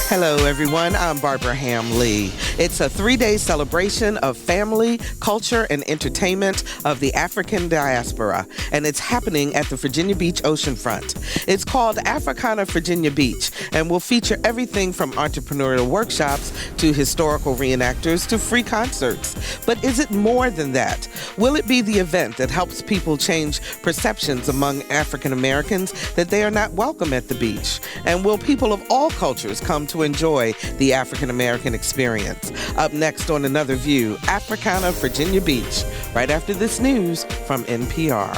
Hello, everyone. I'm Barbara Ham-Lee. It's a 3-day celebration of family, culture, and entertainment of the African Diaspora, and it's happening at the Virginia Beach oceanfront. It's called Africana Virginia Beach and will feature everything from entrepreneurial workshops to historical reenactors to free concerts. But is it more than that? Will it be the event that helps people change perceptions among African Americans that they are not welcome at the beach? And will people of all cultures come to enjoy the African American experience? Up next on Another View, Africana Virginia Beach, right after this news from NPR.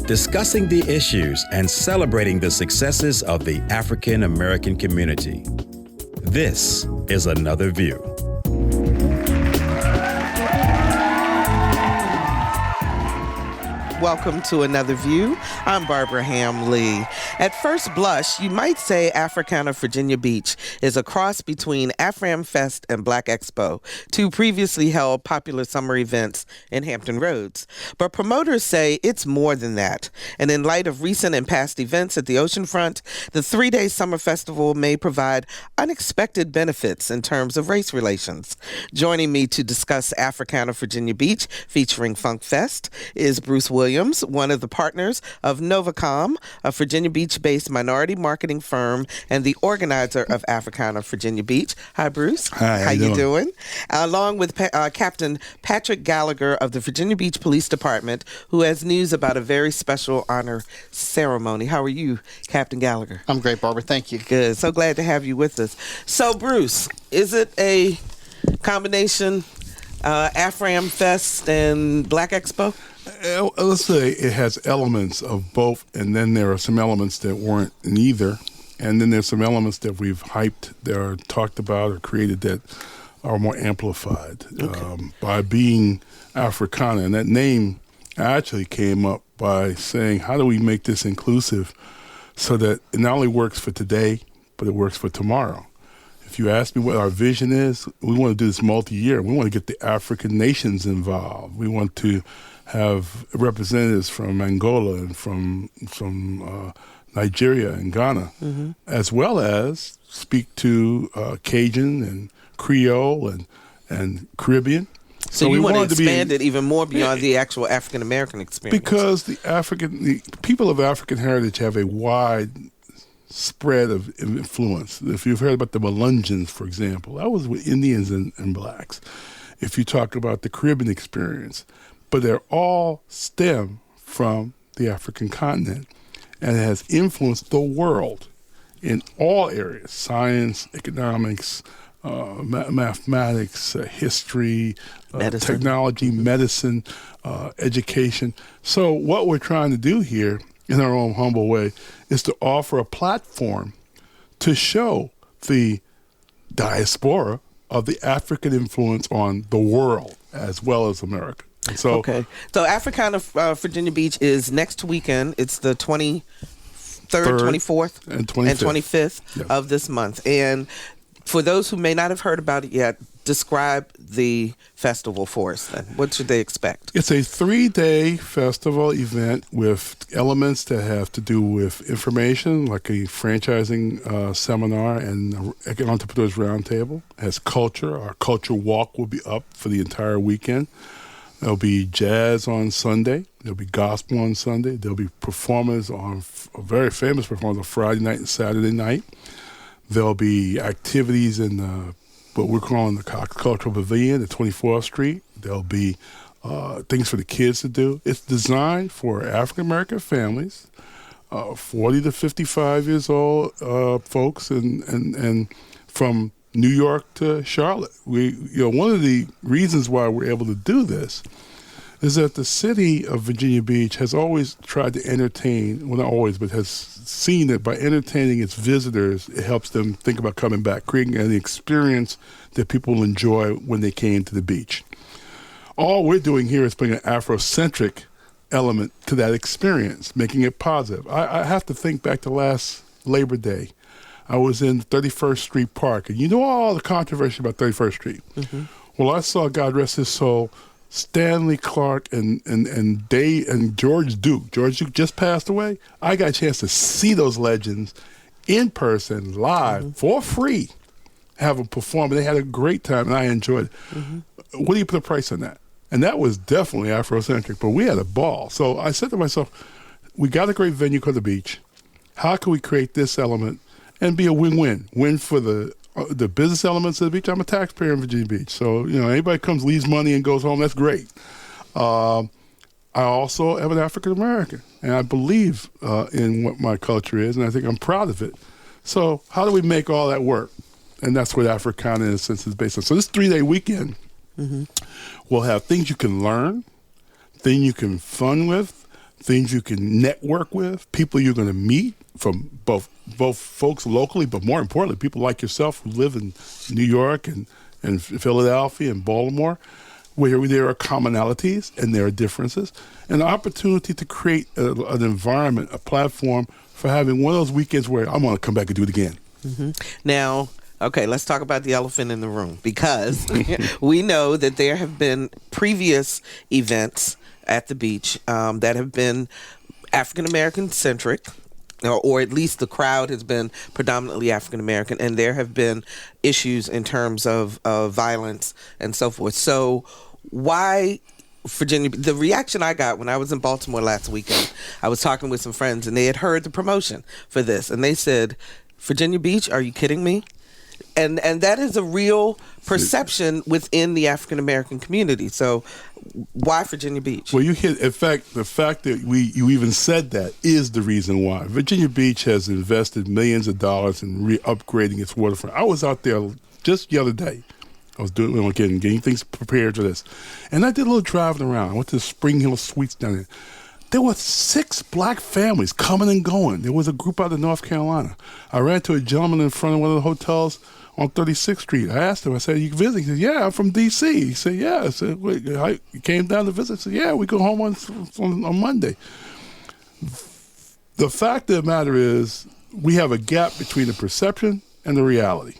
Discussing the issues and celebrating the successes of the African American community. This is Another View. Welcome to Another View. I'm Barbara Ham-Lee. At first blush, you might say Africana Virginia Beach is a cross between Af'ram Fest and Black Expo, two previously held popular summer events in Hampton Roads. But promoters say it's more than that. And in light of recent and past events at the oceanfront, the 3-day summer festival may provide unexpected benefits in terms of race relations. Joining me to discuss Africana Virginia Beach, featuring Funk Fest, is Bruce Williams, one of the partners of Novacom, a Virginia Beach-based minority marketing firm and the organizer of Africana Virginia Beach. Hi, Bruce. Hi, how you doing? Along with Captain Patrick Gallagher of the Virginia Beach Police Department, who has news about a very special honor ceremony. How are you, Captain Gallagher? I'm great, Barbara. Thank you. Good. So glad to have you with us. So, Bruce, is it a combination Af'ram Fest and Black Expo? Let's say it has elements of both, and then there are some elements that weren't in either, and then there's some elements that we've hyped, that are talked about or created that are more amplified by being Africana. And that name actually came up by saying, how do we make this inclusive so that it not only works for today, but it works for tomorrow? If you ask me what our vision is, we want to do this multi-year. We want to get the African nations involved. We want to have representatives from Angola and from Nigeria and Ghana, as well as speak to Cajun and Creole and Caribbean. So you want to expand it even more beyond the actual African American experience? Because the people of African heritage have a wide spread of influence. If you've heard about the Melungeons, for example, that was with Indians and blacks. If you talk about the Caribbean experience, but they're all stem from the African continent, and it has influenced the world in all areas: science, economics, mathematics, history, technology, medicine, education. So what we're trying to do here, in our own humble way, is to offer a platform to show the diaspora of the African influence on the world as well as America. So Africana Virginia Beach is next weekend. It's the 23rd, 24th, and 25th of this month. And for those who may not have heard about it yet, describe the festival for us then. What should they expect? It's a 3-day festival event with elements that have to do with information, like a franchising seminar and an entrepreneurs roundtable. It has culture. Our culture walk will be up for the entire weekend. There'll be jazz on Sunday. There'll be gospel on Sunday. There'll be performers very famous performers on Friday night and Saturday night. There'll be activities in what we're calling the Cultural Pavilion at 24th Street. There'll be things for the kids to do. It's designed for African-American families, 40 to 55 years old folks, and from New York to Charlotte. One of the reasons why we're able to do this is that the city of Virginia Beach has always tried to entertain, well, not always, but has seen that by entertaining its visitors, it helps them think about coming back, creating an experience that people enjoy when they came to the beach. All we're doing here is bringing an Afrocentric element to that experience, making it positive. I have to think back to last Labor Day. I was in 31st Street Park, and you know all the controversy about 31st Street. Mm-hmm. Well, I saw, God rest his soul, Stanley Clark and George Duke. George Duke just passed away. I got a chance to see those legends in person, live, for free, have them perform. They had a great time, and I enjoyed it. Mm-hmm. What do you put a price on that? And that was definitely Afrocentric, but we had a ball. So I said to myself, we got a great venue called the beach. How can we create this element and be a win-win? Win for the business elements of the beach. I'm a taxpayer in Virginia Beach. So, anybody comes, leaves money, and goes home, that's great. I also am an African American, and I believe in what my culture is, and I think I'm proud of it. So how do we make all that work? And that's what Africana, in a sense, is based on. So this 3-day weekend will have things you can learn, things you can fun with, things you can network with, people you're going to meet from both folks locally, but more importantly, people like yourself who live in New York and Philadelphia and Baltimore, where there are commonalities and there are differences, and the opportunity to create an environment, a platform for having one of those weekends where I'm going to come back and do it again. Mm-hmm. Now, okay, let's talk about the elephant in the room, because we know that there have been previous events at the beach that have been African American centric, or at least the crowd has been predominantly African American, and there have been issues in terms of violence and so forth. So why Virginia? The reaction I got when I was in Baltimore last weekend, I was talking with some friends, and they had heard the promotion for this, and they said, Virginia Beach, are you kidding me? And that is a real perception within the African American community. So why Virginia Beach? Well, you hit. In fact, the fact that you even said that is the reason why. Virginia Beach has invested millions of dollars in upgrading its waterfront. I was out there just the other day. I was getting things prepared for this, and I did a little driving around. I went to the Spring Hill Suites down there. There were 6 black families coming and going. There was a group out of North Carolina. I ran to a gentleman in front of one of the hotels on 36th Street. I asked him, I said, you visiting? He said, yeah, I'm from D.C. He said, yeah. I said, wait, you came down to visit? I said, yeah, we go home on Monday. The fact of the matter is we have a gap between the perception and the reality.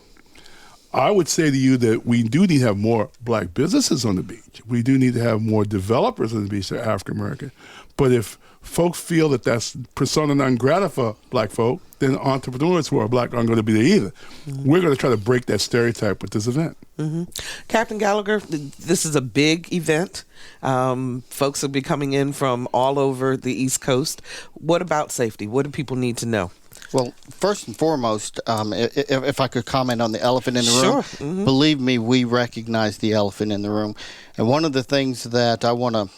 I would say to you that we do need to have more black businesses on the beach. We do need to have more developers on the beach that are African American. But if folks feel that that's persona non grata for black folk, then entrepreneurs who are black aren't going to be there either. Mm-hmm. We're going to try to break that stereotype with this event. Mm-hmm. Captain Gallagher, this is a big event. Folks will be coming in from all over the East Coast. What about safety? What do people need to know? Well, first and foremost, if I could comment on the elephant in the room, Mm-hmm. Believe me, we recognize the elephant in the room. And one of the things that I want to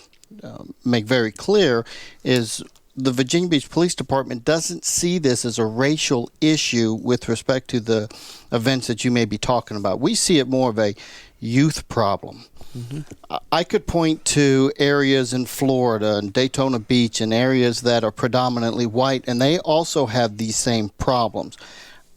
make very clear is the Virginia Beach Police Department doesn't see this as a racial issue with respect to the events that you may be talking about. We see it more of a youth problem. Mm-hmm. I could point to areas in Florida and Daytona Beach and areas that are predominantly white, and they also have these same problems.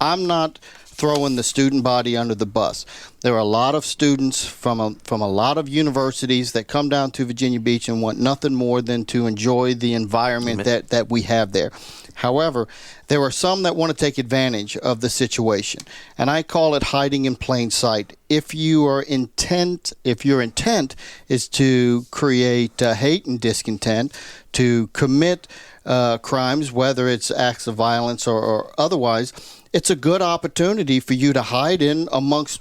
I'm not throwing the student body under the bus. There are a lot of students from a lot of universities that come down to Virginia Beach and want nothing more than to enjoy the environment that we have there. However, there are some that want to take advantage of the situation, and I call it hiding in plain sight. If your intent is to create hate and discontent, to commit crimes, whether it's acts of violence or otherwise, it's a good opportunity for you to hide in amongst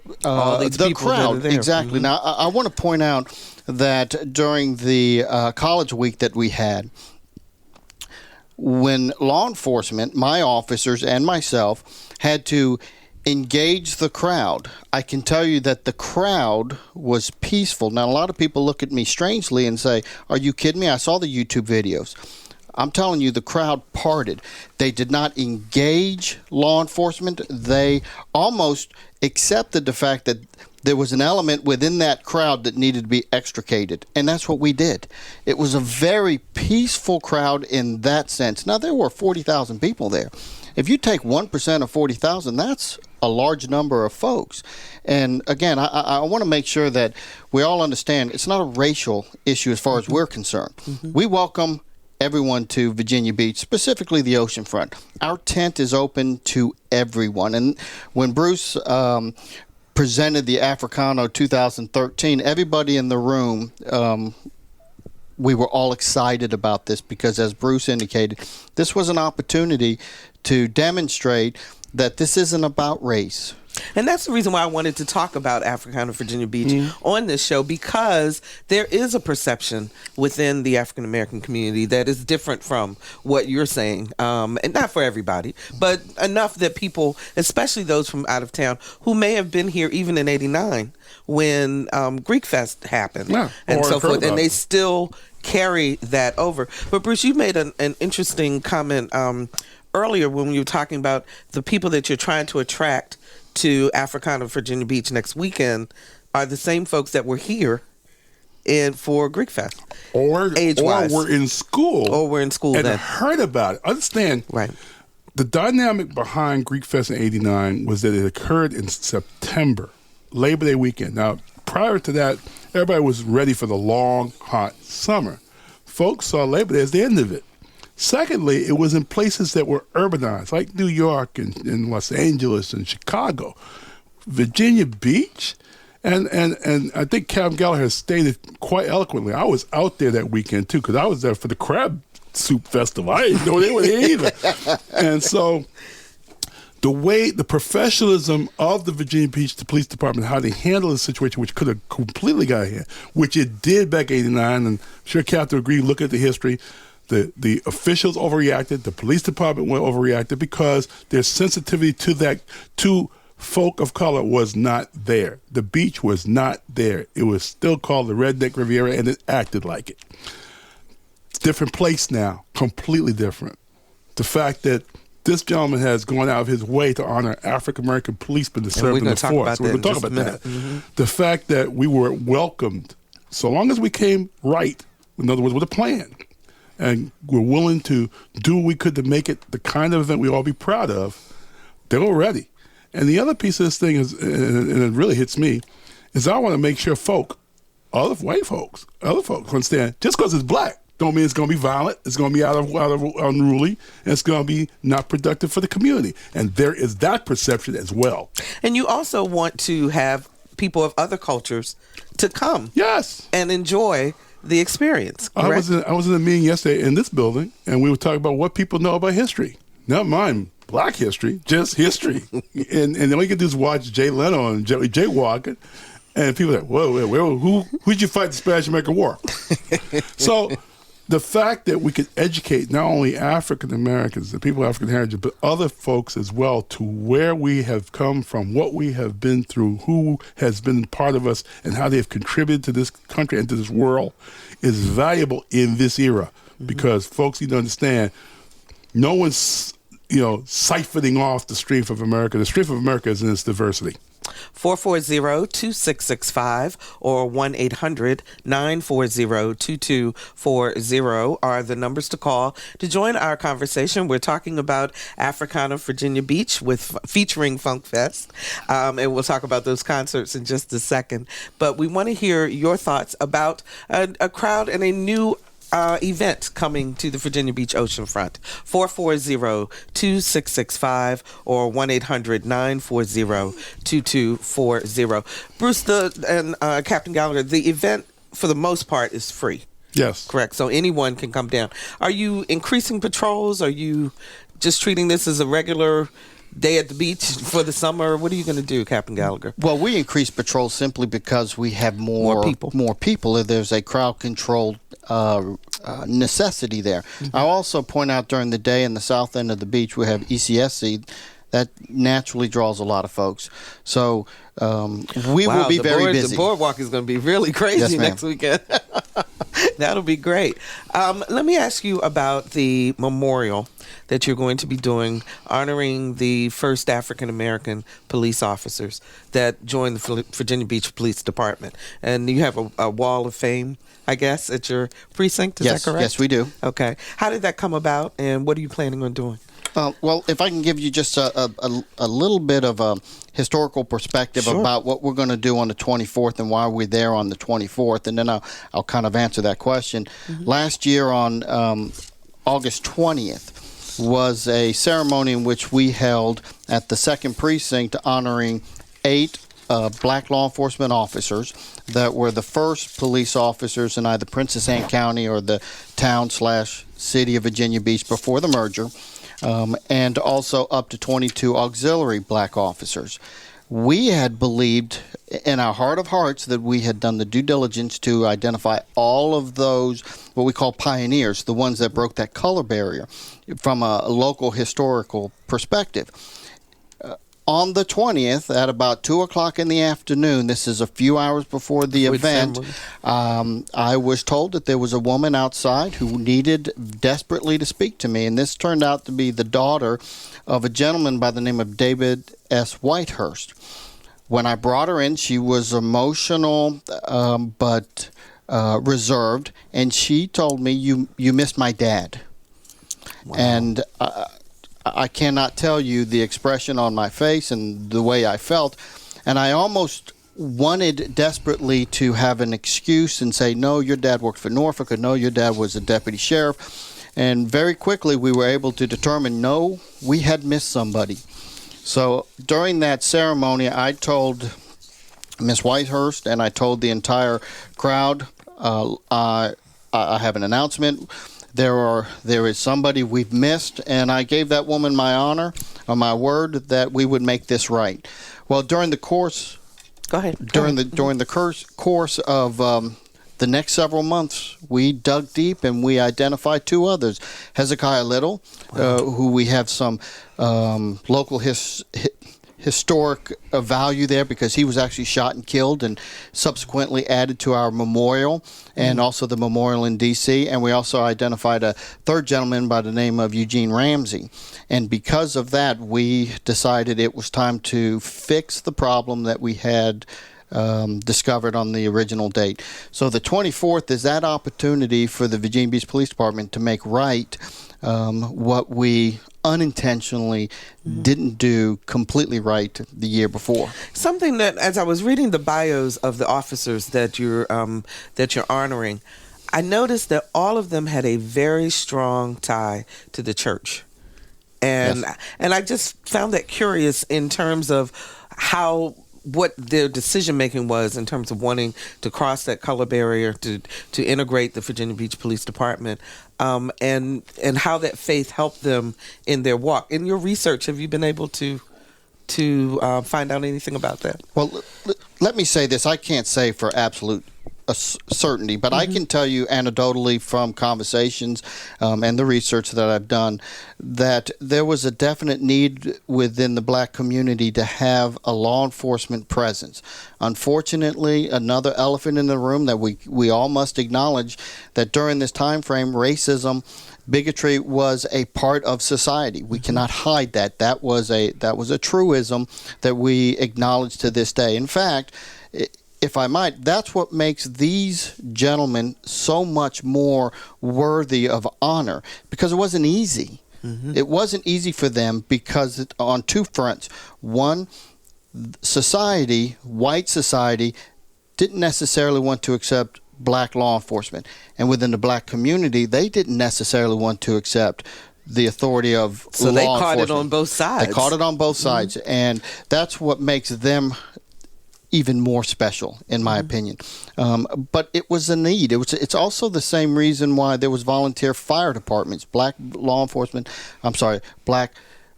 the crowd. Exactly. Mm-hmm. Now, I want to point out that during the college week that we had, when law enforcement, my officers and myself, had to engage the crowd, I can tell you that the crowd was peaceful. Now, a lot of people look at me strangely and say, are you kidding me? I saw the YouTube videos. I'm telling you, the crowd parted. They did not engage law enforcement. They almost accepted the fact that there was an element within that crowd that needed to be extricated, and that's what we did. It was a very peaceful crowd in that sense. Now, there were 40,000 people there. If you take 1% of 40,000, that's a large number of folks. And again, I want to make sure that we all understand it's not a racial issue as far as we're concerned. Mm-hmm. We welcome everyone to Virginia Beach, specifically the oceanfront. Our tent is open to everyone. And when Bruce presented the Africana 2013, everybody in the room, we were all excited about this because, as Bruce indicated, this was an opportunity to demonstrate that this isn't about race. And that's the reason why I wanted to talk about Africana Virginia Beach on this show, because there is a perception within the African American community that is different from what you're saying. And not for everybody, but enough that people, especially those from out of town, who may have been here even in '89 when Greek Fest happened and so forth, and they still carry that over. But Bruce, you made an interesting comment earlier when you were talking about the people that you're trying to attract to Africana Virginia Beach next weekend are the same folks that were here for Greek Fest. Or we're in school. Or we're in school and then. heard about it. Understand, right. The dynamic behind Greek Fest in '89 was that it occurred in September, Labor Day weekend. Now, prior to that, everybody was ready for the long, hot summer. Folks saw Labor Day as the end of it. Secondly, it was in places that were urbanized, like New York and Los Angeles and Chicago. Virginia Beach, and I think Captain Gallagher stated quite eloquently, I was out there that weekend too, because I was there for the crab soup festival. I didn't know they were there either. And so the professionalism of the Virginia Beach Police Department, how they handled the situation, which could have completely got here, which it did back in '89, and I'm sure Captain agreed, look at the history. The officials overreacted. The police department overreacted because their sensitivity to folk of color was not there. The beach was not there. It was still called the Redneck Riviera, and it acted like it. It's a different place now, completely different. The fact that this gentleman has gone out of his way to honor African American policemen to serve in the force. We're going to talk about that. Mm-hmm. The fact that we were welcomed, so long as we came right, in other words, with a plan, and we're willing to do what we could to make it the kind of event we all be proud of, they were ready. And the other piece of this thing is, and it really hits me, is I want to make sure other white folks, understand, just because it's black, don't mean it's going to be violent, it's going to be out of unruly, and it's going to be not productive for the community. And there is that perception as well. And you also want to have people of other cultures to come and enjoy the experience. Correct? I was in a meeting yesterday in this building, and we were talking about what people know about history. Not mine, black history, just history. and all you can do is watch Jay Leno and Jay Walker, and people are like, whoa, who'd you fight the Spanish American War? So the fact that we could educate not only African Americans, the people of African heritage, but other folks as well, to where we have come from, what we have been through, who has been part of us, and how they have contributed to this country and to this world, is valuable in this era. Mm-hmm. Because folks need to understand, no one's siphoning off the strength of America. The strength of America is in its diversity. 440-2665 or 1-800-940-2240 are the numbers to call to join our conversation. We're talking about Africana Virginia Beach featuring Funk Fest, and we'll talk about those concerts in just a second. But we want to hear your thoughts about a crowd and a new event coming to the Virginia Beach oceanfront. 440-2665 or 1-800-940-2240. Bruce and Captain Gallagher, the event for the most part is free. Yes. Correct. So anyone can come down. Are you increasing patrols? Are you just treating this as a regular day at the beach for the summer? What are you going to do, Captain Gallagher? Well, we increase patrol simply because we have more people. There's a crowd controlled necessity there. Mm-hmm. I'll also point out during the day in the south end of the beach we have ECSC. That naturally draws a lot of folks. So we will be very busy. The boardwalk is going to be really crazy next weekend. That'll be great. Let me ask you about the memorial that you're going to be doing, honoring the first African American police officers that joined the Virginia Beach Police Department. And you have a wall of fame, I guess, at your precinct. Is that correct? Yes, we do. Okay. How did that come about, and what are you planning on doing? Well, if I can give you just a little bit of a historical perspective about what we're going to do on the 24th and why we're there on the 24th, and then I'll kind of answer that question. Mm-hmm. Last year on August 20th was a ceremony in which we held at the 2nd Precinct honoring 8 black law enforcement officers that were the first police officers in either Princess Anne County or the town/city of Virginia Beach before the merger, and also up to 22 auxiliary black officers. We had believed in our heart of hearts that we had done the due diligence to identify all of those, what we call pioneers, the ones that broke that color barrier from a local historical perspective. On the 20th, at about 2 o'clock in the afternoon, this is a few hours before the event, I was told that there was a woman outside who needed desperately to speak to me, and this turned out to be the daughter of a gentleman by the name of David S. Whitehurst. When I brought her in, she was emotional but reserved, and she told me, you missed my dad. Wow. And I cannot tell you the expression on my face and the way I felt, and I almost wanted desperately to have an excuse and say, no, your dad worked for Norfolk, or no, your dad was a deputy sheriff. And very quickly we were able to determine, no, we had missed somebody. So during that ceremony, I told Miss Whitehurst and I told the entire crowd, I have an announcement. There is somebody we've missed, and I gave that woman my honor, or my word, that we would make this right. Well, during the course, during the course of the next several months, we dug deep and we identified 2 others. Hezekiah Little, who we have some local historic value there because he was actually shot and killed and subsequently added to our memorial and also the memorial in D.C. And we also identified a 3rd gentleman by the name of Eugene Ramsey. And because of that, we decided it was time to fix the problem that we had discovered on the original date. So the 24th is that opportunity for the Virginia Beach Police Department to make right what we unintentionally didn't do completely right the year before. Something that, as I was reading the bios of the officers that you're honoring, I noticed that all of them had a very strong tie to the church. And yes. And I just found that curious in terms of what their decision making was in terms of wanting to cross that color barrier to integrate the Virginia Beach Police Department, and how that faith helped them in their walk. In your research, have you been able to find out anything about that? Well, let me say this. I can't say for absolute certainty, but I can tell you anecdotally from conversations and the research that I've done that there was a definite need within the black community to have a law enforcement presence. Unfortunately, another elephant in the room that we all must acknowledge, that during this time frame, racism, bigotry was a part of society. We cannot hide that. That was a truism that we acknowledge to this day. In fact, if I might, that's what makes these gentlemen so much more worthy of honor, because it wasn't easy. It wasn't easy for them because on 2 fronts. One, society, white society, didn't necessarily want to accept black law enforcement. And within the black community, they didn't necessarily want to accept the authority of law enforcement. So they caught it on both sides. They caught it on both sides. And that's what makes them even more special, in my opinion. But it was a need. It's also the same reason why there was volunteer fire departments, black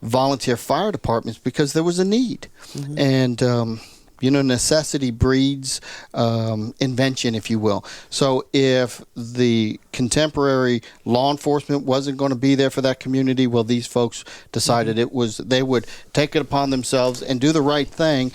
volunteer fire departments, because there was a need. And, necessity breeds invention, if you will. So if the contemporary law enforcement wasn't going to be there for that community, well, these folks decided they would take it upon themselves and do the right thing.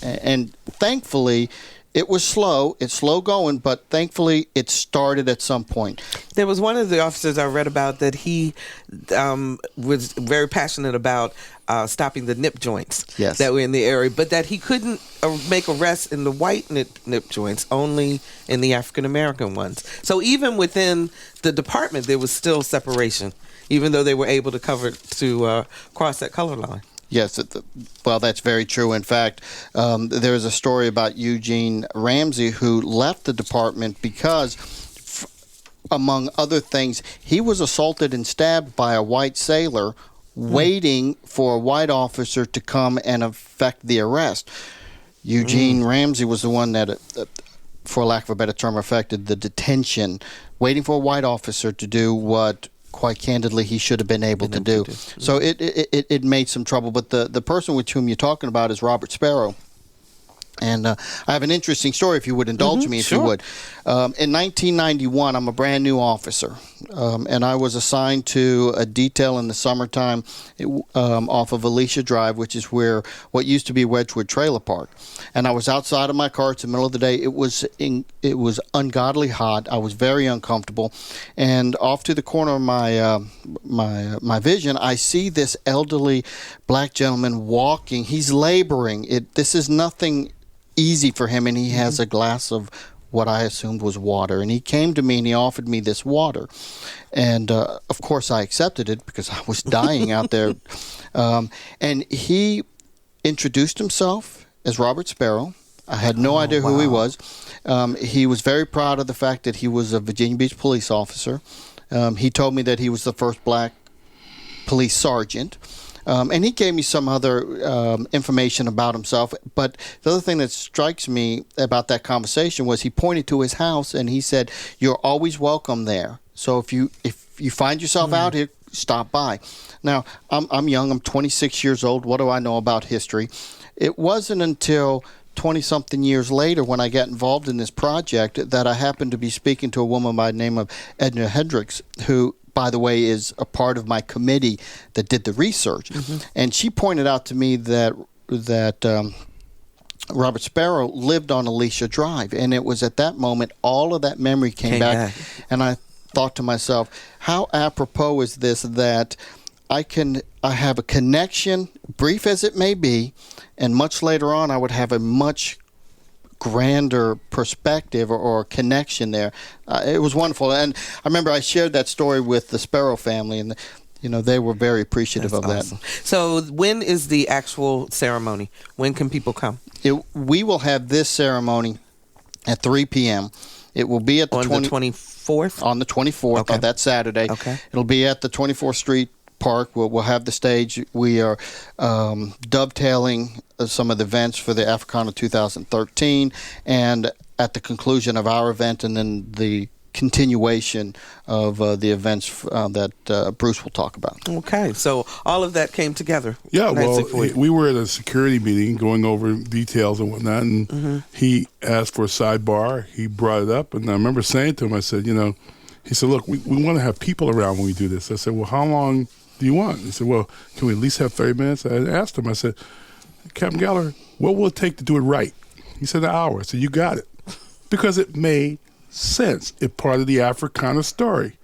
And thankfully, it was slow. It's slow going, but thankfully, it started at some point. There was one of the officers I read about that he was very passionate about stopping the nip joints that were in the area, but that he couldn't make arrests in the white nip joints, only in the African-American ones. So even within the department, there was still separation, even though they were able to cross that color line. Yes, well, that's very true. In fact, there is a story about Eugene Ramsey who left the department because among other things, he was assaulted and stabbed by a white sailor waiting for a white officer to come and effect the arrest. Eugene Ramsey was the one that, for lack of a better term, effected the detention, waiting for a white officer to do what, quite candidly, he should have been able to do. So it made some trouble. But the person with whom you're talking about is Robert Sparrow. And I have an interesting story, if you would indulge me, if you would. In 1991, I'm a brand new officer, and I was assigned to a detail in the summertime off of Alicia Drive, which is where what used to be Wedgwood Trailer Park. And I was outside of my car. It's the middle of the day. It was ungodly hot. I was very uncomfortable, and off to the corner of my vision, I see this elderly black gentleman walking. He's laboring. This is nothing easy for him, and he has a glass of what I assumed was water, and he came to me and he offered me this water, and of course I accepted it because I was dying out there, and he introduced himself as Robert Sparrow. I had no idea who he was. He was very proud of the fact that he was a Virginia Beach police officer. He told me that he was the first black police sergeant. And he gave me some other information about himself. But the other thing that strikes me about that conversation was he pointed to his house and he said, "You're always welcome there. So if you find yourself out here, stop by." Now, I'm young. I'm 26 years old. What do I know about history? It wasn't until 20-something years later when I got involved in this project that I happened to be speaking to a woman by the name of Edna Hendricks, who, by the way, is a part of my committee that did the research. And she pointed out to me that Robert Sparrow lived on Alicia Drive. And it was at that moment all of that memory came back. And I thought to myself, how apropos is this that I have a connection, brief as it may be, and much later on I would have a much grander perspective or connection there. It was wonderful. And I remember I shared that story with the Sparrow family, and they were very appreciative of that. So when is the actual ceremony? When can people come? We will have this ceremony at 3 p.m. It will be at the 24th? On the 24th, on that Saturday. Okay. It'll be at the 24th Street Park. We'll have the stage. We are dovetailing some of the events for the Africana 2013, and at the conclusion of our event, and then the continuation of the events that Bruce will talk about. Okay, so all of that came together. Yeah, well, we were at a security meeting going over details and whatnot, and he asked for a sidebar. He brought it up, and I remember saying to him, I said, he said, "Look, we want to have people around when we do this." I said, "Well, how long do you want?" He said, "Well, can we at least have 30 minutes? I asked him, I said, "Captain Gallagher, what will it take to do it right?" He said, "An hour." I said, "You got it." Because it made sense. It's part of the Africana story.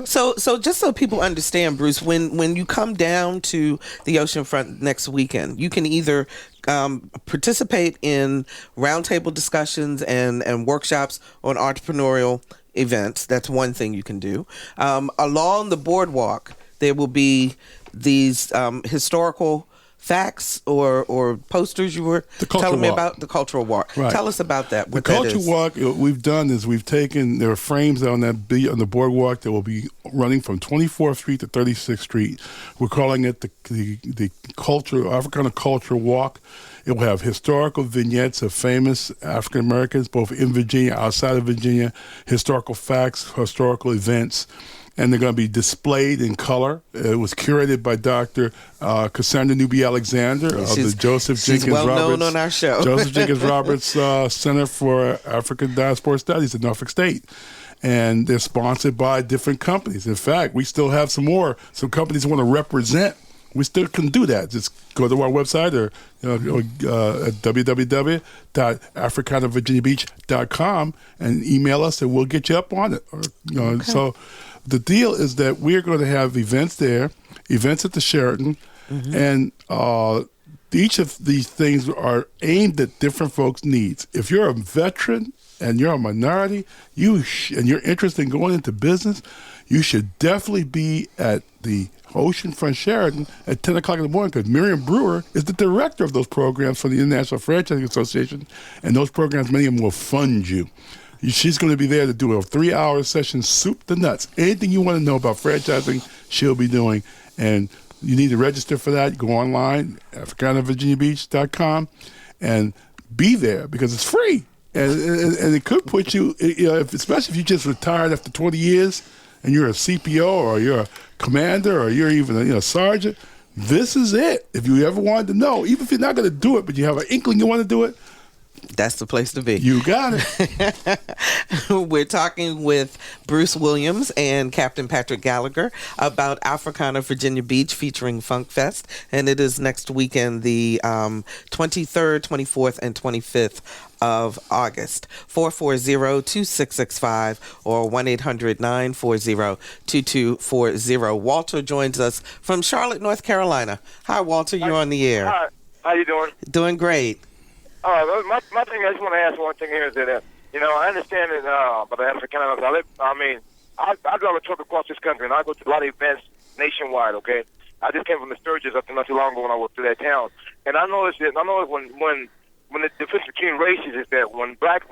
So just so people understand, Bruce, when you come down to the oceanfront next weekend, you can either participate in roundtable discussions and workshops on entrepreneurial events. That's one thing you can do. Along the boardwalk, there will be these historical facts or posters you were telling me about. The cultural walk. Right. Tell us about that. The cultural walk, what we've done is there are frames on on the boardwalk that will be running from 24th Street to 36th Street. We're calling it the Africana Cultural Walk. It will have historical vignettes of famous African Americans, both in Virginia, outside of Virginia, historical facts, historical events, and they're going to be displayed in color. It was curated by Dr. Cassandra Newby-Alexander of the Joseph Jenkins well Roberts. Known on our show. Joseph Jenkins Roberts Center for African Diaspora Studies at Norfolk State. And they're sponsored by different companies. In fact, we still have some companies want to represent. We still can do that. Just go to our website or at www.africanavirginiabeach.com and email us, and we'll get you up on it. So the deal is that we're going to have events there, events at the Sheraton, and each of these things are aimed at different folks' needs. If you're a veteran and you're a minority, and you're interested in going into business, you should definitely be at the Oceanfront Sheraton at 10 o'clock in the morning, because Miriam Brewer is the director of those programs for the International Franchising Association, and those programs, many of them will fund you. She's going to be there to do a 3-hour session, soup to nuts. Anything you want to know about franchising, she'll be doing. And you need to register for that. You go online, AfricanaVirginiaBeach.com, and be there because it's free. And it could put you, especially if you just retired after 20 years and you're a CPO or you're a commander or you're even a sergeant. This is it. If you ever wanted to know, even if you're not going to do it, but you have an inkling you want to do it, that's the place to be. You got it. We're talking with Bruce Williams and Captain Patrick Gallagher about Africana Virginia Beach featuring Funk Fest. And it is next weekend, the 23rd, 24th, and 25th of August. 440-2665 or 1-800-940-2240. Walter joins us from Charlotte, North Carolina. Hi, Walter. You're on the air. Hi. How you doing? Doing great. My thing, I just want to ask one thing here is that, I understand that about the Africana. I drive a truck across this country, and I go to a lot of events nationwide, okay? I just came from the Sturgis up to not too long ago when I worked through that town. And I noticed when the difference between races is that when blacks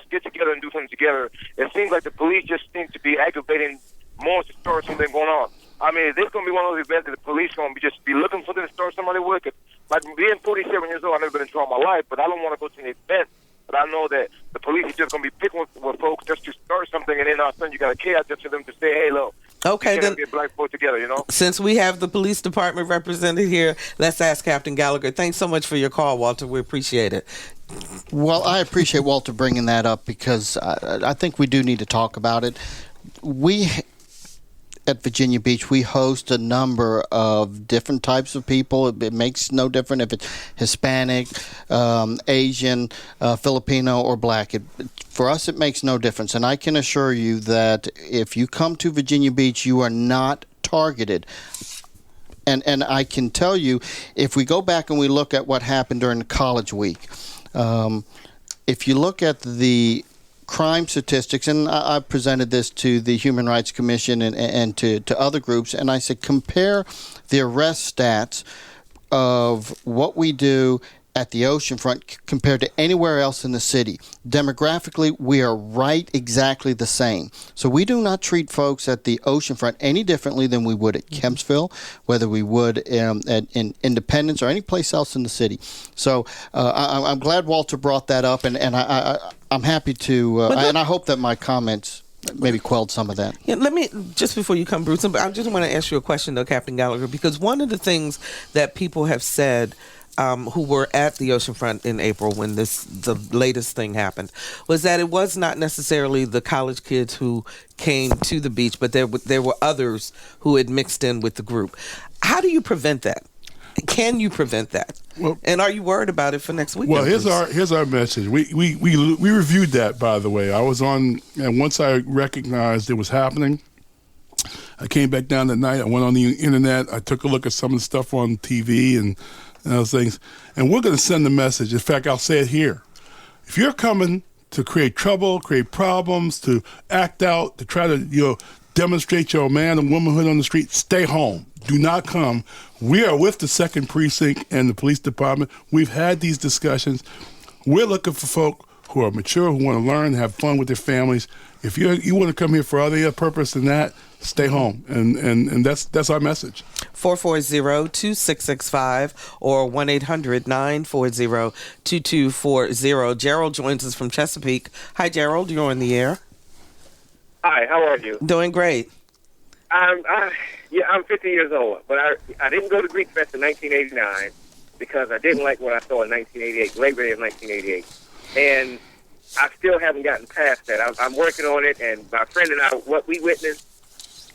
get together and do something together, it seems like the police just seem to be aggravating more to start something going on. I mean, this is going to be one of those events that the police going to just be looking for them to start somebody with. Like, being 47 years old, I've never been in trouble in my life, but I don't want to go to an event. But I know that the police are just going to be picking with folks just to start something, and then all of a sudden you got a chaos just for them to say, hey, look, okay, then get black folks together, Since we have the police department represented here, let's ask Captain Gallagher. Thanks so much for your call, Walter. We appreciate it. Well, I appreciate Walter bringing that up because I think we do need to talk about it. We at Virginia Beach, we host a number of different types of people. It makes no difference if it's Hispanic, Asian, Filipino, or black. For us, it makes no difference. And I can assure you that if you come to Virginia Beach, you are not targeted. And I can tell you, if we go back and we look at what happened during the college week, if you look at the crime statistics, and I presented this to the Human Rights Commission and to other groups, and I said compare the arrest stats of what we do at the oceanfront compared to anywhere else in the city. Demographically, we are right exactly the same. So we do not treat folks at the oceanfront any differently than we would at Kempsville, whether we would in Independence or any place else in the city. So I'm glad Walter brought that up, and I'm happy to, and I hope that my comments maybe quelled some of that. Yeah, let me, just before you come, Bruce, I just want to ask you a question, though, Captain Gallagher, because one of the things that people have said who were at the oceanfront in April when the latest thing happened was that it was not necessarily the college kids who came to the beach, but there were others who had mixed in with the group. How do you prevent that? Can you prevent that? Well, and are you worried about it for next weekend? Well, here's our message. We reviewed that, by the way. I was on, and once I recognized it was happening, I came back down that night. I went on the internet. I took a look at some of the stuff on TV and those things. And we're going to send a message. In fact, I'll say it here. If you're coming to create trouble, create problems, to act out, to try to demonstrate your man and womanhood on the street, stay home. Do not come. We are with the 2nd Precinct and the police department. We've had these discussions. We're looking for folk who are mature, who want to learn, have fun with their families. If you want to come here for other purpose than that, stay home. And that's our message. 440-2665 or 1-800-940-2240. Gerald joins us from Chesapeake. Hi, Gerald. You're on the air. Hi, how are you? Doing great. I'm 50 years old, but I didn't go to Greek Fest in 1989 because I didn't like what I saw in 1988, Labor Day of 1988. And I still haven't gotten past that. I'm working on it, and my friend and I, what we witnessed,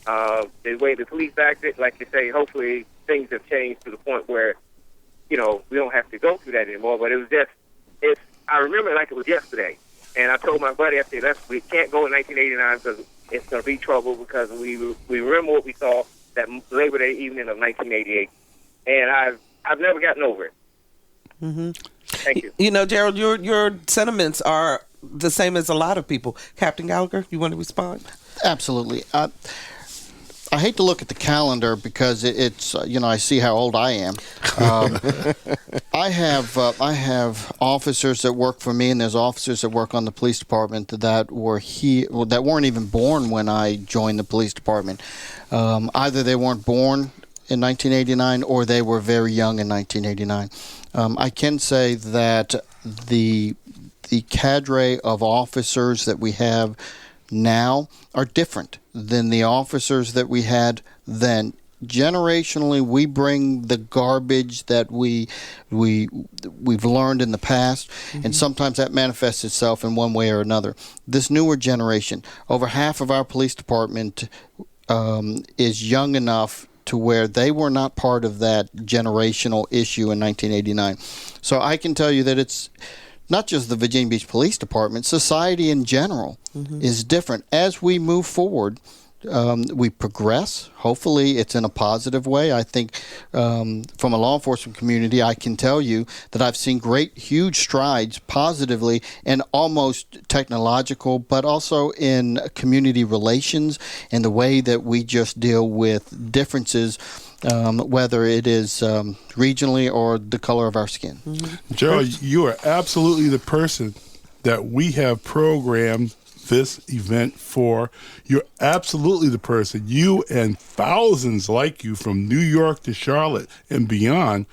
the way the police acted, like you say, hopefully things have changed to the point where, we don't have to go through that anymore. But it was just, I remember it like it was yesterday. And I told my buddy, I said, we can't go in 1989 because it's going to be trouble because we remember what we saw that Labor Day evening of 1988. And I've never gotten over it. Mm-hmm. Thank you. Gerald, your sentiments are the same as a lot of people. Captain Gallagher, you want to respond? Absolutely. I hate to look at the calendar because it's I see how old I am. I have officers that work for me, and there's officers that work on the police department that weren't even born when I joined the police department. Either they weren't born in 1989 or they were very young in 1989. I can say that the cadre of officers that we have now are different than the officers that we had then. Generationally, we bring the garbage that we've learned in the past, and sometimes that manifests itself in one way or another. This newer generation, over half of our police department is young enough to where they were not part of that generational issue in 1989. So I can tell you that it's not just the Virginia Beach Police Department, society in general is different. As we move forward, we progress. Hopefully it's in a positive way. I think from a law enforcement community, I can tell you that I've seen huge strides positively and almost technological, but also in community relations and the way that we just deal with differences, whether it is regionally or the color of our skin. Gerald, you are absolutely the person that we have programmed this event for. You're absolutely the person. You and thousands like you from New York to Charlotte and beyond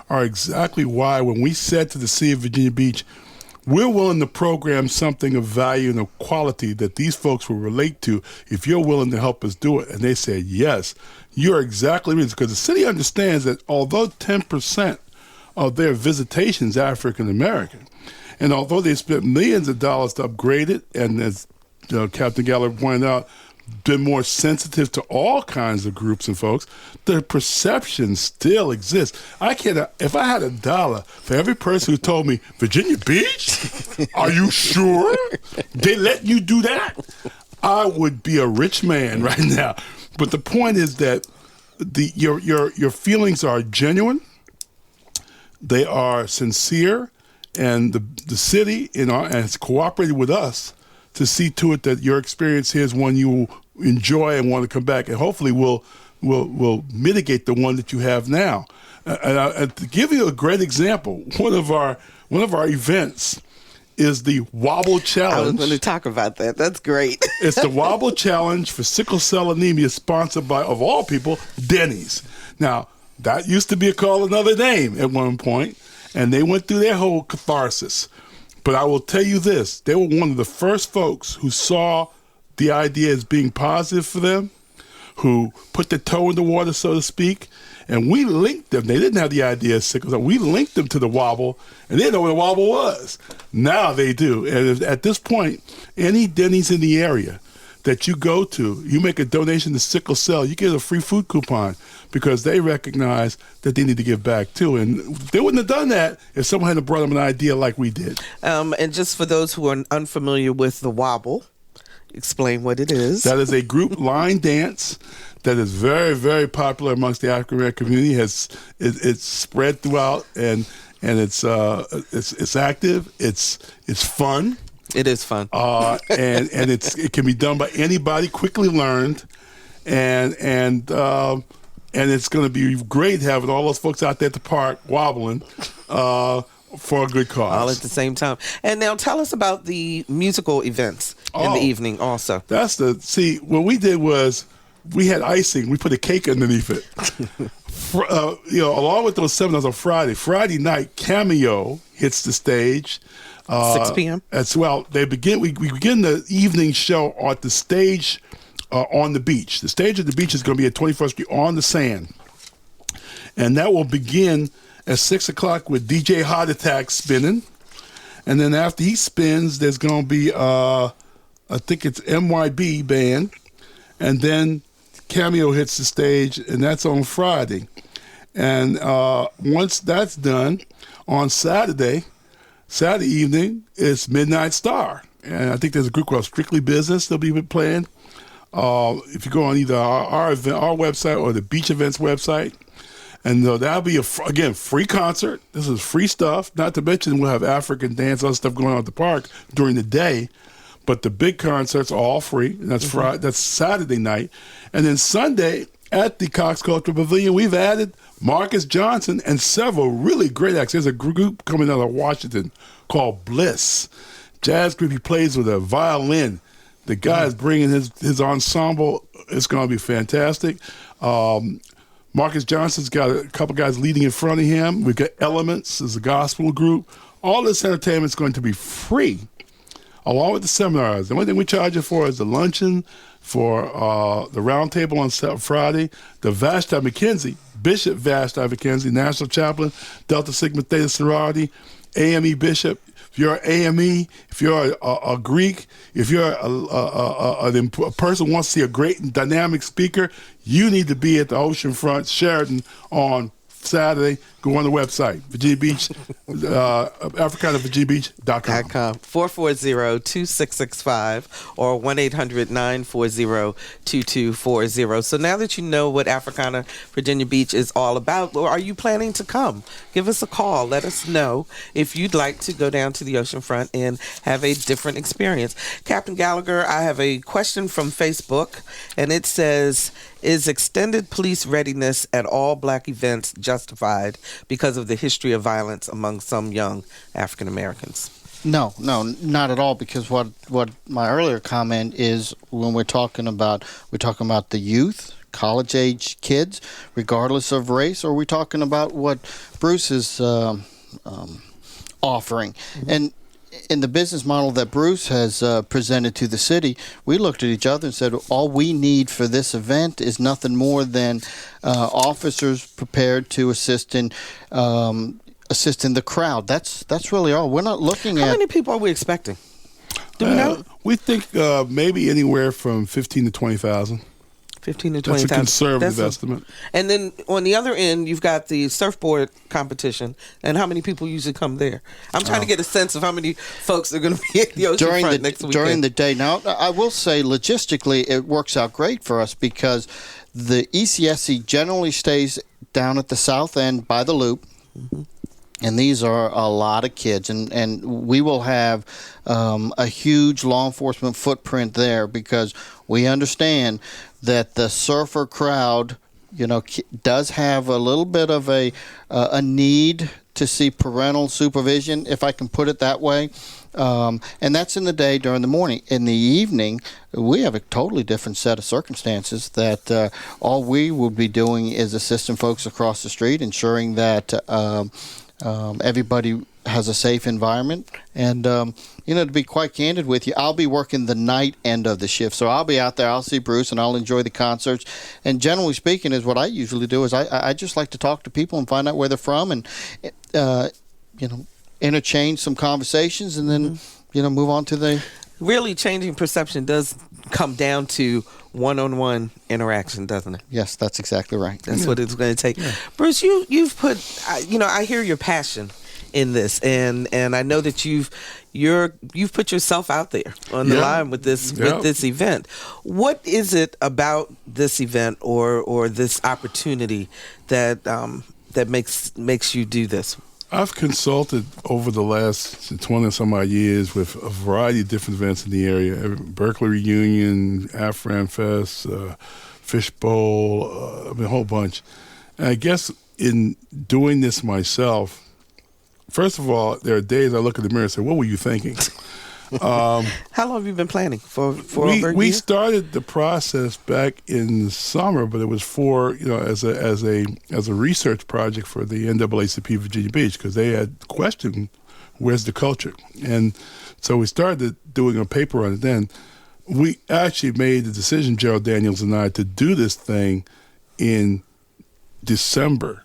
are exactly why when we said to the City of Virginia Beach, we're willing to program something of value and of quality that these folks will relate to if you're willing to help us do it. And they said, yes, you're exactly right. Because the city understands that although 10% of their visitation is African American, and although they spent millions of dollars to upgrade it, and as Captain Gallagher pointed out, been more sensitive to all kinds of groups and folks, the perception still exists. If I had $1 for every person who told me, Virginia Beach? Are you sure they let you do that? I would be a rich man right now. But the point is that your feelings are genuine, they are sincere, and the city has cooperated with us to see to it that your experience here is one you enjoy and want to come back, and hopefully will mitigate the one that you have now. And to give you a great example, one of our events is the Wobble Challenge. I was going to talk about that. That's great. It's the Wobble Challenge for sickle cell anemia, sponsored by, of all people, Denny's. Now, that used to be called another name at one point, and they went through their whole catharsis. But I will tell you this, they were one of the first folks who saw the idea as being positive for them, who put their toe in the water, so to speak, and we linked them. They didn't have the idea of sickle cell. We linked them to the Wobble, and they didn't know what a Wobble was. Now they do. And at this point, any Denny's in the area that you go to, you make a donation to sickle cell, you get a free food coupon because they recognize that they need to give back too. And they wouldn't have done that if someone hadn't brought them an idea like we did. And just for those who are unfamiliar with the Wobble, explain what it is. That is a group line dance that is very, very popular amongst the African American community. It's spread throughout, and it's active. It's fun. It is fun. And it can be done by anybody, quickly learned, and it's going to be great having all those folks out there at the park wobbling for a good cause. All at the same time. And now tell us about the musical events in the evening also. What we did was we had icing. We put a cake underneath it. Along with those seminars on Friday night, Cameo hits the stage. 6 p.m. As well, we begin the evening show at the stage on the beach. The stage at the beach is going to be at 21st Street on the sand, and that will begin at 6 o'clock with DJ Heart Attack spinning, and then after he spins, there's going to be I think it's MYB band, and then Cameo hits the stage, and that's on Friday, and once that's done, on Saturday evening, it's Midnight Star. And I think there's a group called Strictly Business they'll be playing. If you go on either our website or the Beach Events website. And that'll be, again, free concert. This is free stuff. Not to mention we'll have African dance, other stuff going on at the park during the day. But the big concerts are all free. And that's Friday. That's Saturday night. And then Sunday at the Cox Cultural Pavilion, we've added Marcus Johnson and several really great acts. There's a group coming out of Washington called Bliss. Jazz group. He plays with a violin. The guy is bringing his ensemble. It's going to be fantastic. Marcus Johnson's got a couple guys leading in front of him. We've got Elements as a gospel group. All this entertainment is going to be free, along with the seminars. The only thing we charge you for is the luncheon, for the round table on Friday, the Vashti McKenzie, Bishop Vashti McKenzie, National Chaplain, Delta Sigma Theta Sorority, AME Bishop. If you're an AME, if you're a Greek, if you're a person who wants to see a great and dynamic speaker, you need to be at the oceanfront Sheraton on Saturday. Go on the website, Virginia Beach, AfricanaVirginiaBeach.com. 440-2665 or 1-800-940-2240. So now that you know what Africana Virginia Beach is all about, or are you planning to come? Give us a call. Let us know if you'd like to go down to the oceanfront and have a different experience. Captain Gallagher, I have a question from Facebook, and it says, is extended police readiness at all black events justified because of the history of violence among some young African Americans? No, not at all. Because what my earlier comment is, when we're talking about the youth, college age kids, regardless of race, or we're talking about what Bruce is offering. And in the business model that Bruce has presented to the city, we looked at each other and said, all we need for this event is nothing more than officers prepared to assist in the crowd. That's really all. We're not looking at... How many people are we expecting? Do we know? We think maybe anywhere from 15 to 20,000. 15 to 20,000. That's a conservative estimate. And then on the other end, you've got the surfboard competition. And how many people usually come there? I'm trying to get a sense of how many folks are going to be at the oceanfront next weekend. During the day. Now, I will say logistically, it works out great for us because the ECSC generally stays down at the south end by the loop. Mm-hmm. And these are a lot of kids, and we will have a huge law enforcement footprint there because we understand that the surfer crowd, does have a little bit of a need to see parental supervision, if I can put it that way. And that's in the day during the morning. In the evening, we have a totally different set of circumstances that all we will be doing is assisting folks across the street, ensuring that everybody has a safe environment. And, to be quite candid with you, I'll be working the night end of the shift. So I'll be out there, I'll see Bruce, and I'll enjoy the concerts. And generally speaking, is what I usually do is I just like to talk to people and find out where they're from and, interchange some conversations and then, move on to the... Really, changing perception does come down to one-on-one interaction, doesn't it? Yes, that's exactly right. That's what it's going to take. Yeah. Bruce, you've put, I hear your passion in this, and I know that you've put yourself out there on the line with this event. What is it about this event or this opportunity that makes you do this? I've consulted over the last 20-some-odd years with a variety of different events in the area. Berkeley Reunion, Af'ram Fest, Fishbowl, a whole bunch. And I guess in doing this myself, first of all, there are days I look in the mirror and say, what were you thinking? How long have you been planning for over a year? We started the process back in the summer, but it was for as a research project for the NAACP Virginia Beach because they had questioned where's the culture, and so we started doing a paper on it. Then we actually made the decision, Gerald Daniels and I, to do this thing in December,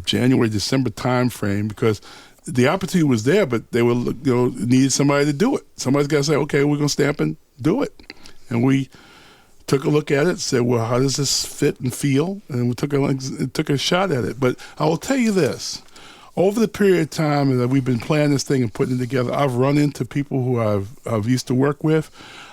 January-December timeframe because the opportunity was there, but they were, needed somebody to do it. Somebody's got to say, okay, we're going to stamp and do it. And we took a look at it and said, well, how does this fit and feel? And we took a shot at it. But I will tell you this. Over the period of time that we've been planning this thing and putting it together, I've run into people who I've used to work with.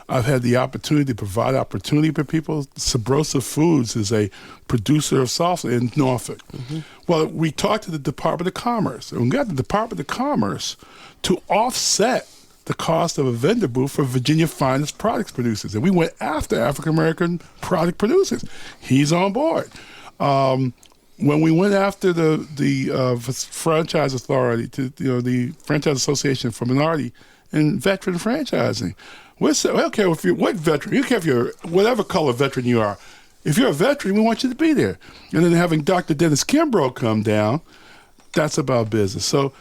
I've had the opportunity to provide opportunity for people. Sabrosa Foods is a producer of salsa in Norfolk. Mm-hmm. Well, we talked to the Department of Commerce, and we got the Department of Commerce to offset the cost of a vendor booth for Virginia finest products producers. And we went after African-American product producers. He's on board. When we went after the franchise authority, the Franchise Association for Minority and Veteran Franchising, we don't care what veteran, you don't care if you're whatever color veteran you are. If you're a veteran, we want you to be there. And then having Dr. Dennis Kimbrough come down, that's about business. So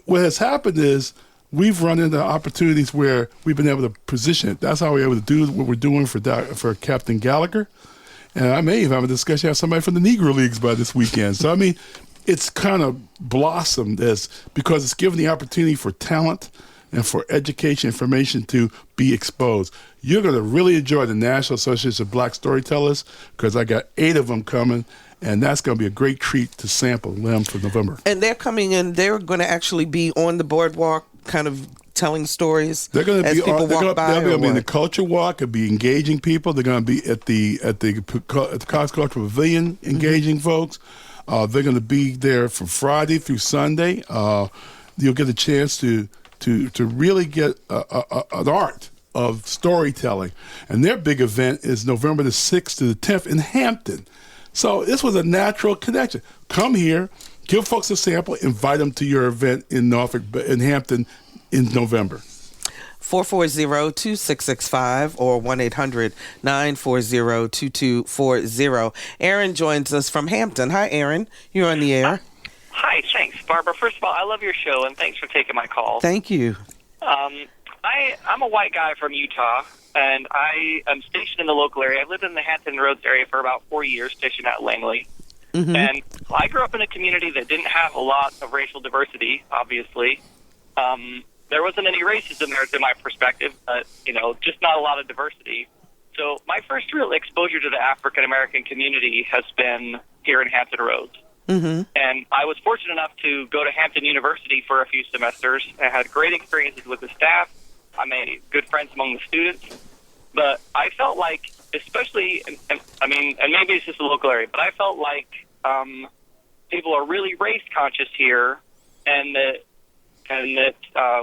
what has happened is we've run into opportunities where we've been able to position it. That's how we're able to do what we're doing for Captain Gallagher. And I may even have a discussion with somebody from the Negro Leagues by this weekend. So, I mean, it's kind of blossomed because it's given the opportunity for talent and for education information to be exposed. You're going to really enjoy the National Association of Black Storytellers because I got 8 of them coming, and that's going to be a great treat to sample them for November. And they're coming in, they're going to actually be on the boardwalk kind of telling stories. They're going to be people walk by. They're going to be in the culture walk. It'll be engaging people. They're going to be at the Cox Cultural Pavilion engaging folks. They're going to be there from Friday through Sunday. You'll get a chance to really get an art of storytelling. And their big event is November the 6th to the 10th in Hampton. So this was a natural connection. Come here, give folks a sample, invite them to your event in in Hampton in November. 440-2665 or 1-800-940-2240. Aaron joins us from Hampton. Hi, Aaron. You're on the air. Hi, thanks, Barbara. First of all, I love your show, and thanks for taking my call. Thank you. I'm a white guy from Utah, and I am stationed in the local area. I've lived in the Hampton Roads area for about 4 years, stationed at Langley. Mm-hmm. And I grew up in a community that didn't have a lot of racial diversity, obviously. There wasn't any racism there, to my perspective, but, just not a lot of diversity. So my first real exposure to the African-American community has been here in Hampton Roads. Mm-hmm. And I was fortunate enough to go to Hampton University for a few semesters. I had great experiences with the staff. I made good friends among the students. But I felt like, especially, and maybe it's just a local area, but I felt like people are really race conscious here, and that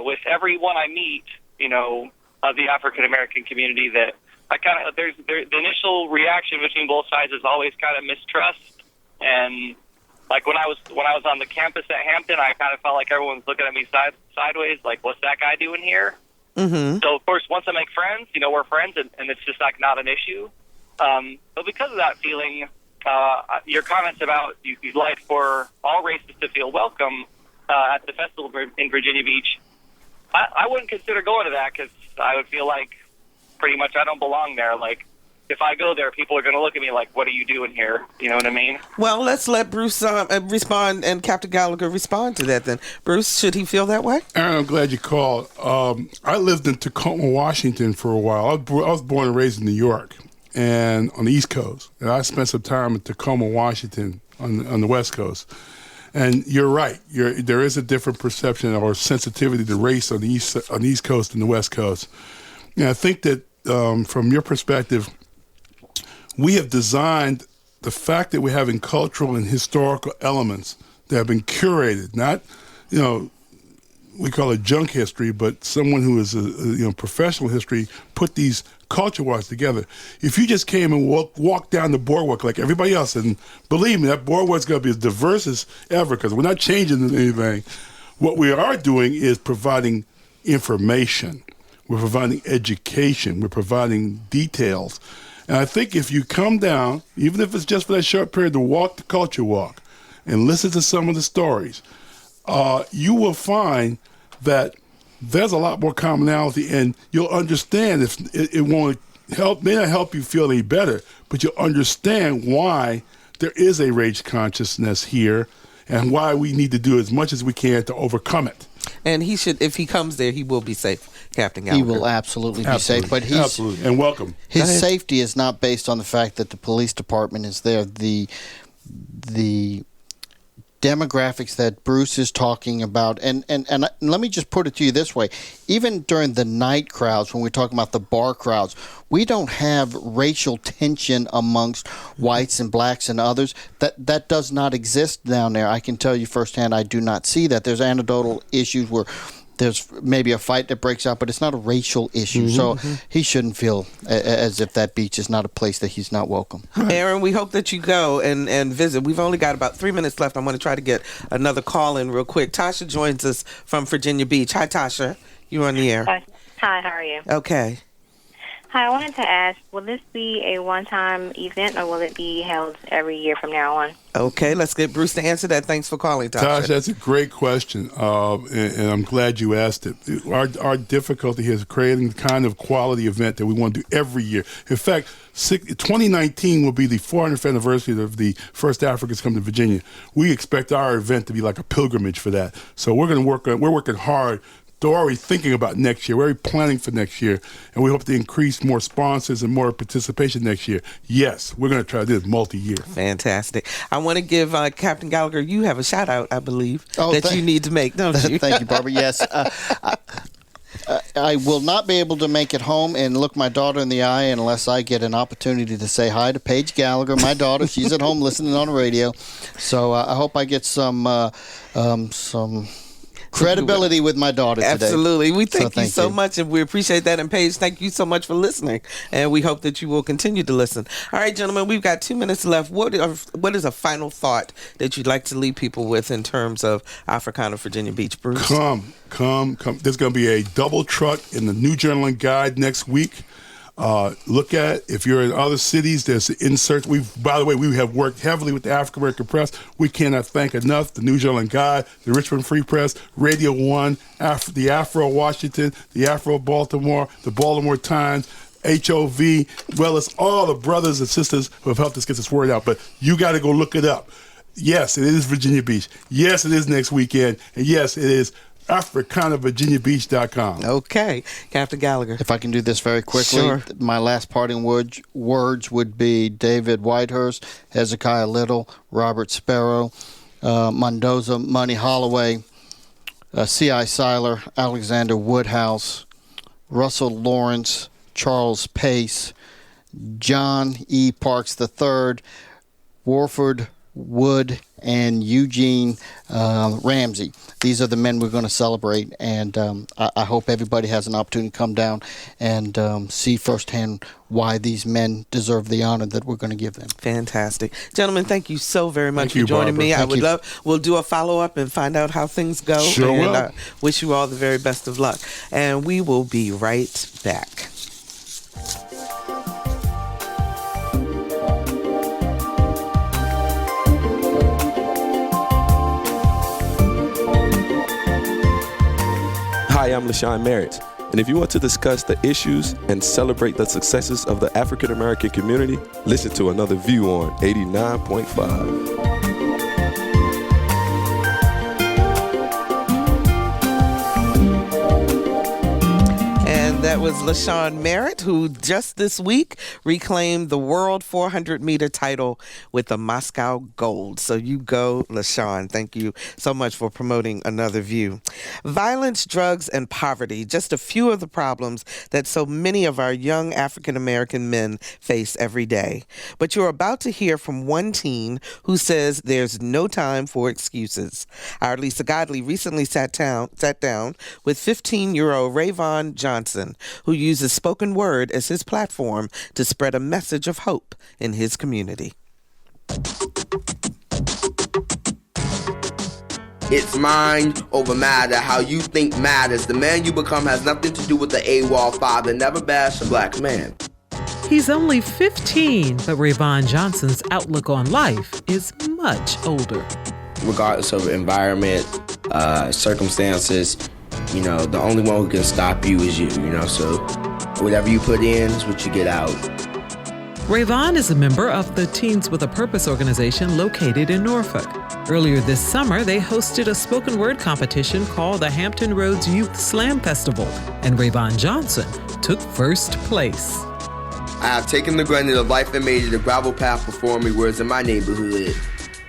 with everyone I meet, of the African American community, that the initial reaction between both sides is always kind of mistrust. And like when I was on the campus at Hampton, I kind of felt like everyone's looking at me sideways, like, what's that guy doing here? Mm-hmm. So of course, once I make friends, we're friends, and it's just like not an issue. But because of that feeling, your comments about you'd like for all races to feel welcome at the festival in Virginia Beach, I wouldn't consider going to that because I would feel like pretty much I don't belong there. Like, if I go there, people are going to look at me like, what are you doing here? You know what I mean? Well, let's let Bruce respond and Captain Gallagher respond to that then. Bruce, should he feel that way? Aaron, I'm glad you called. I lived in Tacoma, Washington for a while. I was born and raised in New York and on the East Coast. And I spent some time in Tacoma, Washington on the West Coast. And you're right. There is a different perception or sensitivity to race on the East Coast and the West Coast. And I think that from your perspective, we have designed the fact that we're having cultural and historical elements that have been curated, not, we call it junk history, but someone who is a professional history put these culture walks together. If you just came and walked down the boardwalk like everybody else, and believe me, that boardwalk's going to be as diverse as ever because we're not changing anything. What we are doing is providing information. We're providing education. We're providing details. And I think if you come down, even if it's just for that short period, to walk the culture walk and listen to some of the stories, you will find that there's a lot more commonality, and you'll understand if it won't may not help you feel any better, but you'll understand why there is a race consciousness here and why we need to do as much as we can to overcome it. And he should, if he comes there, he will be safe, Captain Gallagher. He will absolutely be safe, but absolutely, and welcome. His safety is not based on the fact that the police department is there. The demographics that Bruce is talking about, and let me just put it to you this way: even during the night crowds, when we're talking about the bar crowds, we don't have racial tension amongst whites and blacks and others. That does not exist down there. I can tell you firsthand, I do not see that. There's anecdotal issues where there's maybe a fight that breaks out, but it's not a racial issue. So he shouldn't feel as if that beach is not a place that he's not welcome. Aaron, we hope that you go and visit. We've only got about 3 minutes left. I'm going to try to get another call in real quick. Tasha joins us from Virginia Beach. Hi, Tasha. You're on the air. Hi, how are you? Okay. Hi, I wanted to ask, will this be a one-time event or will it be held every year from now on? Okay, let's get Bruce to answer that. Thanks for calling, Tasha. Tasha, that's a great question, and I'm glad you asked it. Our difficulty here is creating the kind of quality event that we want to do every year. In fact, 2019 will be the 400th anniversary of the first Africans come to Virginia. We expect our event to be like a pilgrimage for that. So we're working hard. We're already thinking about next year. We're already planning for next year, and we hope to increase more sponsors and more participation next year. Yes, we're going to try to do this multi-year. Fantastic. I want to give Captain Gallagher, you have a shout-out, I believe, you need to make, don't you? Thank you, Barbara. Yes. I will not be able to make it home and look my daughter in the eye unless I get an opportunity to say hi to Paige Gallagher, my daughter. She's at home listening on the radio. So I hope I get some credibility with my daughter today. Absolutely. We thank you so much, and we appreciate that. And Paige, thank you so much for listening, and we hope that you will continue to listen. All right, gentlemen, we've got 2 minutes left. What is a final thought that you'd like to leave people with in terms of Africana Virginia Beach, Bruce? Come. There's going to be a double truck in the New Journal and Guide next week. Look at, if you're in other cities, there's inserts. By the way, we have worked heavily with the African American Press. We cannot thank enough the New Journal and Guide, the Richmond Free Press, Radio 1, the Afro Washington, the Afro Baltimore, the Baltimore Times, HOV, well as all the brothers and sisters who have helped us get this word out. But you got to go look it up. Yes, it is Virginia Beach. Yes, it is next weekend. And yes, it is AfricanaVirginiaBeach.com. Okay. Captain Gallagher. If I can do this very quickly, Sure. My last parting words would be David Whitehurst, Hezekiah Little, Robert Sparrow, Mendoza, Money Holloway, C.I. Seiler, Alexander Woodhouse, Russell Lawrence, Charles Pace, John E. Parks III, Warford Wood, and Eugene Ramsey. These are the men we're going to celebrate, and I hope everybody has an opportunity to come down and see firsthand why these men deserve the honor that we're going to give them. Fantastic. Gentlemen, thank you so very much Thank you, for joining Barbara. me. Thank you. We'll do a follow-up and find out how things go. Sure and will. Wish you all the very best of luck. And we will be right back. Hi, I'm LaShawn Merritt, and if you want to discuss the issues and celebrate the successes of the African American community, listen to Another View on 89.5. That was LaShawn Merritt, who just this week reclaimed the world 400-meter title with the Moscow Gold. So you go, LaShawn. Thank you so much for promoting Another View. Violence, drugs, and poverty, just a few of the problems that so many of our young African-American men face every day. But you're about to hear from one teen who says there's no time for excuses. Our Lisa Godley recently sat down with 15-year-old Rayvon Johnson, who uses spoken word as his platform to spread a message of hope in his community. It's mind over matter. How you think matters. The man you become has nothing to do with the AWOL father. Never bash a black man. He's only 15, but Rayvon Johnson's outlook on life is much older. Regardless of environment, circumstances, you know, the only one who can stop you is you, so whatever you put in is what you get out. Rayvon is a member of the Teens with a Purpose organization located in Norfolk. Earlier this summer, they hosted a spoken word competition called the Hampton Roads Youth Slam Festival, and Rayvon Johnson took first place. I have taken the granite of life and made it a gravel path before me, whereas in my neighborhood,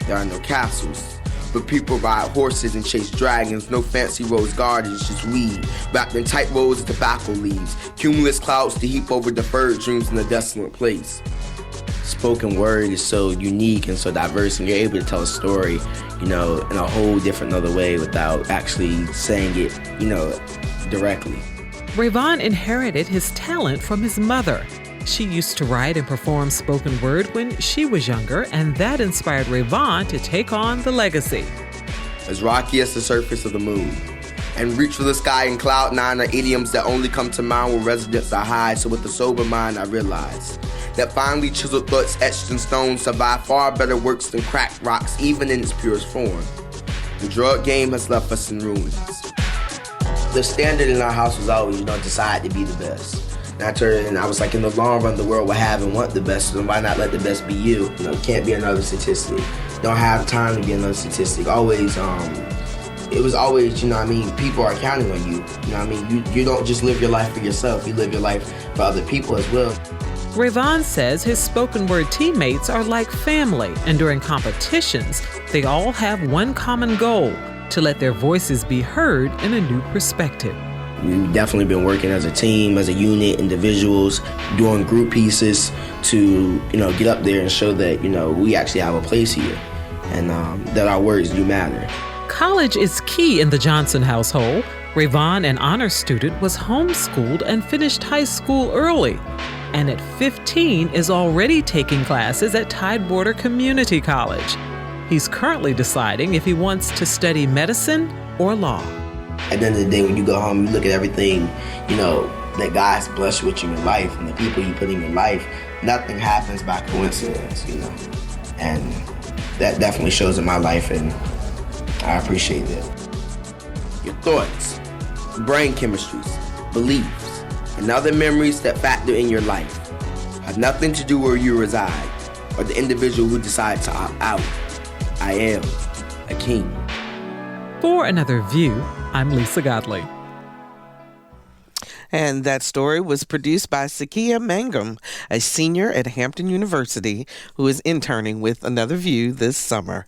there are no castles. But people ride horses and chase dragons, no fancy rose gardens, just weed, wrapped in tight rolls of tobacco leaves, cumulus clouds to heap over deferred dreams in a desolate place. spoken word is so unique and so diverse, and you're able to tell a story, in a whole different other way without actually saying it, directly. Rayvon inherited his talent from his mother. She used to write and perform spoken word when she was younger, and that inspired Rayvon to take on the legacy. As rocky as the surface of the moon, and reach for the sky and cloud nine are idioms that only come to mind where residents are high. So with a sober mind, I realize that finely chiseled thoughts etched in stone survive far better works than cracked rocks, even in its purest form. The drug game has left us in ruins. The standard in our house was always, decide to be the best. And I was like, in the long run, the world will have and want the best, so why not let the best be you? Can't be another statistic. Don't have time to be another statistic. Always, it was always, people are counting on you. You don't just live your life for yourself, you live your life for other people as well. Rayvon says his spoken word teammates are like family, and during competitions, they all have one common goal: to let their voices be heard in a new perspective. We've definitely been working as a team, as a unit, individuals, doing group pieces to, get up there and show that, we actually have a place here and that our words do matter. College is key in the Johnson household. Rayvon, an honor student, was homeschooled and finished high school early, and at 15 is already taking classes at Tidewater Community College. He's currently deciding if he wants to study medicine or law. At the end of the day, when you go home, you look at everything, that God's blessed with you in life and the people you put in your life. Nothing happens by coincidence, and that definitely shows in my life, and I appreciate it. Your thoughts, brain chemistries, beliefs, and other memories that factor in your life have nothing to do where you reside or the individual who decides to opt out. I am a king. For Another View, I'm Lisa Godley. And that story was produced by Sakia Mangum, a senior at Hampton University who is interning with Another View this summer.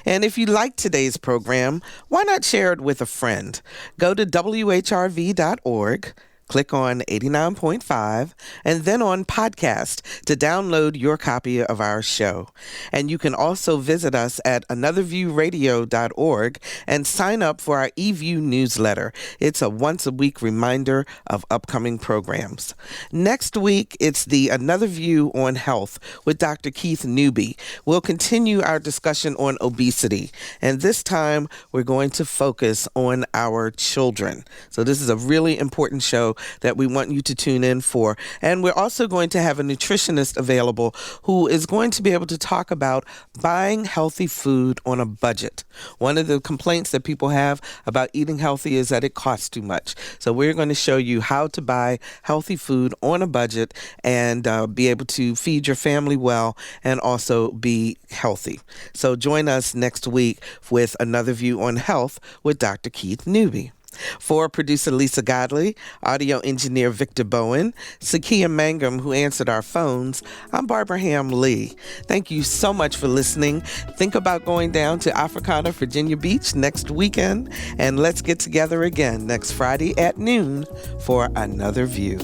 And if you like today's program, why not share it with a friend? Go to WHRV.org. Click on 89.5 and then on podcast to download your copy of our show. And you can also visit us at anotherviewradio.org and sign up for our eView newsletter. It's a once-a-week reminder of upcoming programs. Next week, it's the Another View on Health with Dr. Keith Newby. We'll continue our discussion on obesity, and this time we're going to focus on our children. So this is a really important show that we want you to tune in for. And we're also going to have a nutritionist available who is going to be able to talk about buying healthy food on a budget. One of the complaints that people have about eating healthy is that it costs too much. So we're going to show you how to buy healthy food on a budget and be able to feed your family well and also be healthy. So join us next week with Another View on Health with Dr. Keith Newby. For producer Lisa Godley, audio engineer Victor Bowen, Sakia Mangum, who answered our phones, I'm Barbara Ham Lee. Thank you so much for listening. Think about going down to Africana Virginia Beach next weekend, and let's get together again next Friday at noon for Another View.